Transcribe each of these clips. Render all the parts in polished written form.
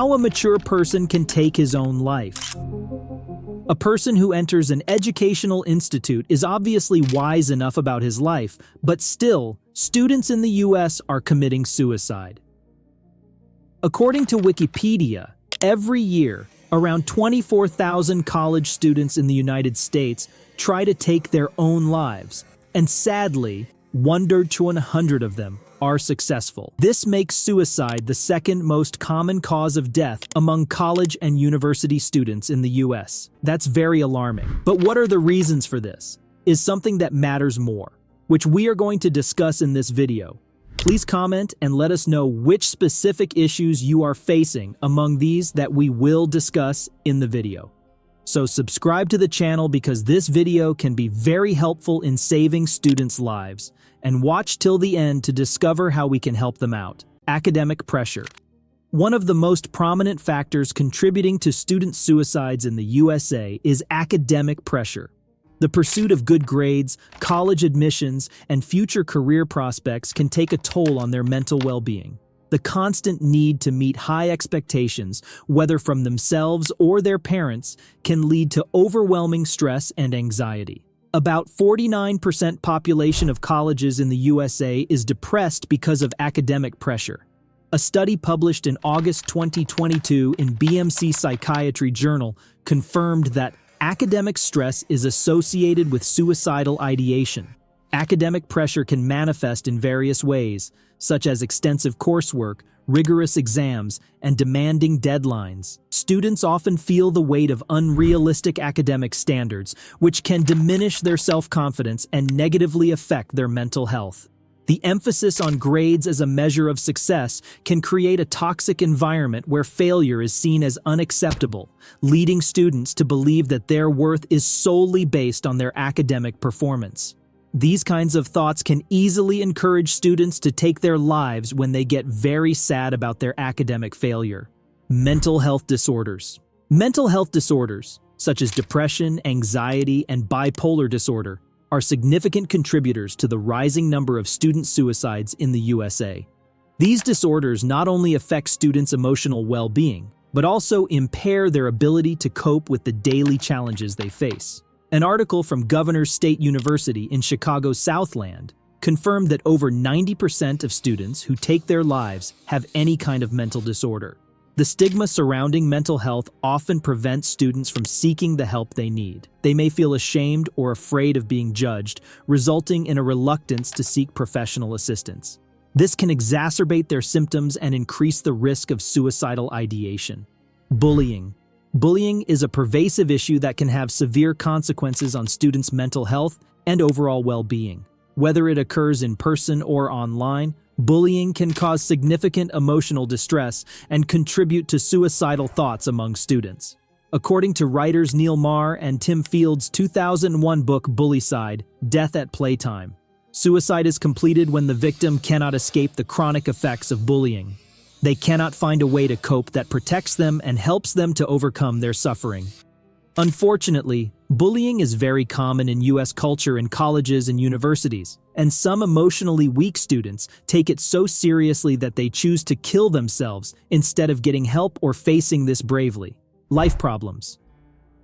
How a mature person can take his own life. A person who enters an educational institute is obviously wise enough about his life, but still, students in the US are committing suicide. According to Wikipedia, every year, around 24,000 college students in the United States try to take their own lives, and sadly, 1 to 100 of them are successful. This makes suicide the second most common cause of death among college and university students in the US. That's very alarming. But what are the reasons for this? Is something that matters more, which we are going to discuss in this video. Please comment and let us know which specific issues you are facing among these that we will discuss in the video. So subscribe to the channel because this video can be very helpful in saving students' lives, and watch till the end to discover how we can help them out. Academic pressure. One of the most prominent factors contributing to student suicides in the USA is academic pressure. The pursuit of good grades, college admissions, and future career prospects can take a toll on their mental well-being. The constant need to meet high expectations, whether from themselves or their parents, can lead to overwhelming stress and anxiety. About 49% population of colleges in the USA is depressed because of academic pressure. A study published in August 2022 in BMC Psychiatry Journal confirmed that academic stress is associated with suicidal ideation. Academic pressure can manifest in various ways, such as extensive coursework, rigorous exams, and demanding deadlines. Students often feel the weight of unrealistic academic standards, which can diminish their self-confidence and negatively affect their mental health. The emphasis on grades as a measure of success can create a toxic environment where failure is seen as unacceptable, leading students to believe that their worth is solely based on their academic performance. These kinds of thoughts can easily encourage students to take their lives when they get very sad about their academic failure. Mental health disorders. Mental health disorders, such as depression, anxiety, and bipolar disorder, are significant contributors to the rising number of student suicides in the USA. These disorders not only affect students' emotional well-being, but also impair their ability to cope with the daily challenges they face. An article from Governors State University in Chicago's Southland confirmed that over 90% of students who take their lives have any kind of mental disorder. The stigma surrounding mental health often prevents students from seeking the help they need. They may feel ashamed or afraid of being judged, resulting in a reluctance to seek professional assistance. This can exacerbate their symptoms and increase the risk of suicidal ideation. Bullying. Bullying is a pervasive issue that can have severe consequences on students' mental health and overall well-being. Whether it occurs in person or online, bullying can cause significant emotional distress and contribute to suicidal thoughts among students. According to writers Neil Marr and Tim Field's 2001 book Bullycide: Death at Playtime, suicide is completed when the victim cannot escape the chronic effects of bullying. They cannot find a way to cope that protects them and helps them to overcome their suffering. Unfortunately, bullying is very common in US culture in colleges and universities, and some emotionally weak students take it so seriously that they choose to kill themselves instead of getting help or facing this bravely. Life problems.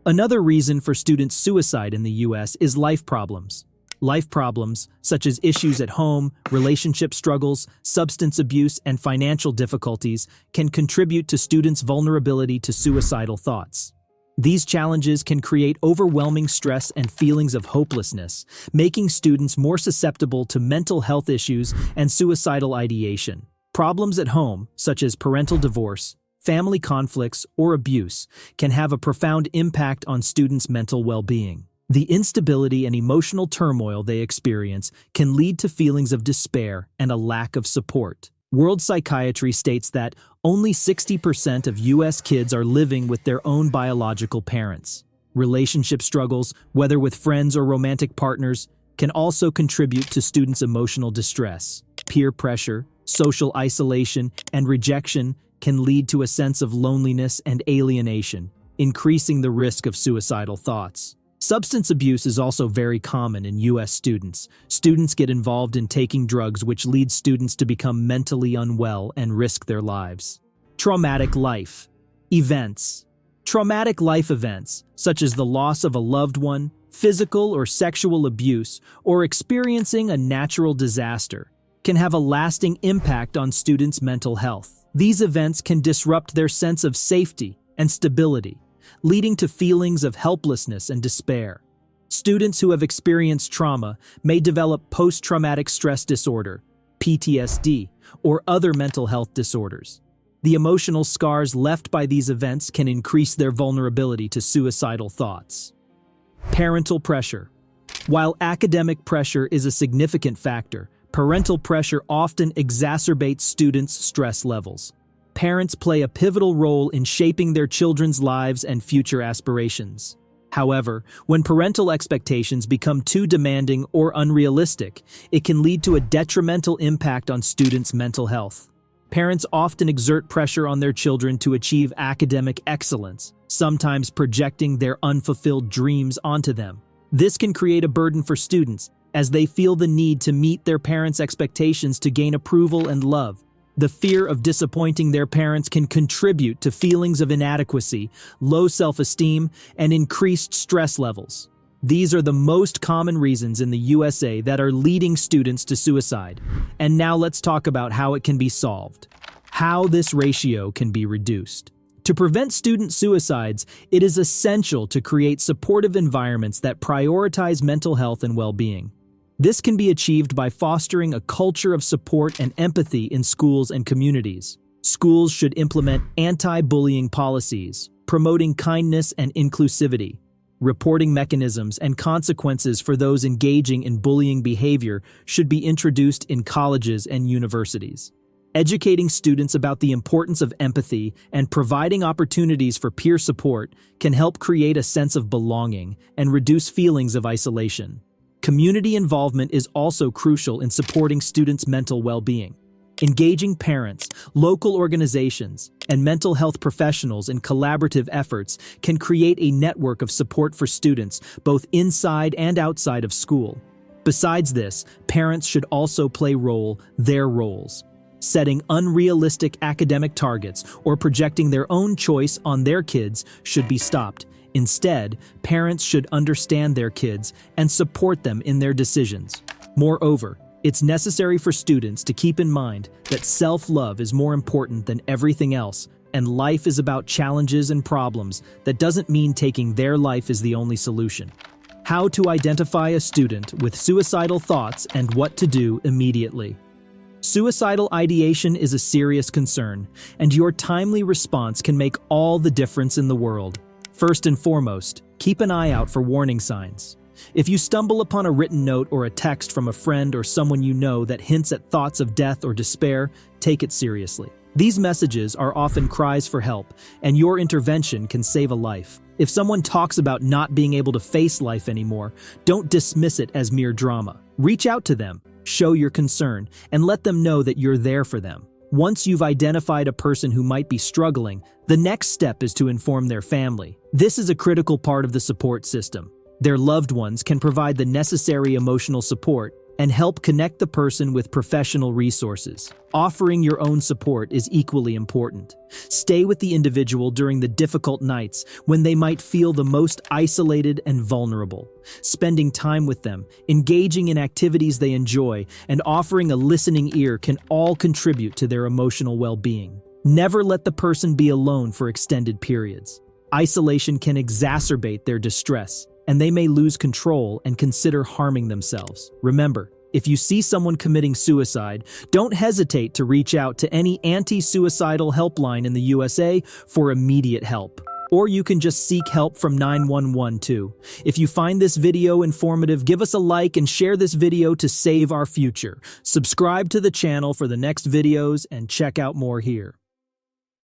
Another reason for student suicide in the US is life problems. Life problems, such as issues at home, relationship struggles, substance abuse, and financial difficulties, can contribute to students' vulnerability to suicidal thoughts. These challenges can create overwhelming stress and feelings of hopelessness, making students more susceptible to mental health issues and suicidal ideation. Problems at home, such as parental divorce, family conflicts, or abuse, can have a profound impact on students' mental well-being. The instability and emotional turmoil they experience can lead to feelings of despair and a lack of support. World Psychiatry states that only 60% of US kids are living with their own biological parents. Relationship struggles, whether with friends or romantic partners, can also contribute to students' emotional distress. Peer pressure, social isolation, and rejection can lead to a sense of loneliness and alienation, increasing the risk of suicidal thoughts. Substance abuse is also very common in U.S. students. Students get involved in taking drugs, which leads students to become mentally unwell and risk their lives. Traumatic life events. Traumatic life events, such as the loss of a loved one, physical or sexual abuse, or experiencing a natural disaster, can have a lasting impact on students' mental health. These events can disrupt their sense of safety and stability, leading to feelings of helplessness and despair. Students who have experienced trauma may develop post-traumatic stress disorder, PTSD, or other mental health disorders. The emotional scars left by these events can increase their vulnerability to suicidal thoughts. Parental pressure. While academic pressure is a significant factor, parental pressure often exacerbates students' stress levels. Parents play a pivotal role in shaping their children's lives and future aspirations. However, when parental expectations become too demanding or unrealistic, it can lead to a detrimental impact on students' mental health. Parents often exert pressure on their children to achieve academic excellence, sometimes projecting their unfulfilled dreams onto them. This can create a burden for students, as they feel the need to meet their parents' expectations to gain approval and love. The fear of disappointing their parents can contribute to feelings of inadequacy, low self-esteem, and increased stress levels. These are the most common reasons in the USA that are leading students to suicide. And now let's talk about how it can be solved. How this ratio can be reduced. To prevent student suicides, it is essential to create supportive environments that prioritize mental health and well-being. This can be achieved by fostering a culture of support and empathy in schools and communities. Schools should implement anti-bullying policies, promoting kindness and inclusivity. Reporting mechanisms and consequences for those engaging in bullying behavior should be introduced in colleges and universities. Educating students about the importance of empathy and providing opportunities for peer support can help create a sense of belonging and reduce feelings of isolation. Community involvement is also crucial in supporting students' mental well-being. Engaging parents, local organizations, and mental health professionals in collaborative efforts can create a network of support for students both inside and outside of school. Besides this, parents should also play their roles. Setting unrealistic academic targets or projecting their own choice on their kids should be stopped. Instead, parents should understand their kids and support them in their decisions. Moreover, it's necessary for students to keep in mind that self-love is more important than everything else, and life is about challenges and problems. That doesn't mean taking their life is the only solution. How to identify a student with suicidal thoughts and what to do immediately. Suicidal ideation is a serious concern, and your timely response can make all the difference in the world. First and foremost, keep an eye out for warning signs. If you stumble upon a written note or a text from a friend or someone you know that hints at thoughts of death or despair, take it seriously. These messages are often cries for help, and your intervention can save a life. If someone talks about not being able to face life anymore, don't dismiss it as mere drama. Reach out to them, show your concern, and let them know that you're there for them. Once you've identified a person who might be struggling, the next step is to inform their family. This is a critical part of the support system. Their loved ones can provide the necessary emotional support and help connect the person with professional resources. Offering your own support is equally important. Stay with the individual during the difficult nights when they might feel the most isolated and vulnerable. Spending time with them, engaging in activities they enjoy, and offering a listening ear can all contribute to their emotional well-being. Never let the person be alone for extended periods. Isolation can exacerbate their distress, and they may lose control and consider harming themselves. Remember, if you see someone committing suicide, don't hesitate to reach out to any anti-suicidal helpline in the USA for immediate help. Or you can just seek help from 911 too. If you find this video informative, give us a like and share this video to save our future. Subscribe to the channel for the next videos and check out more here.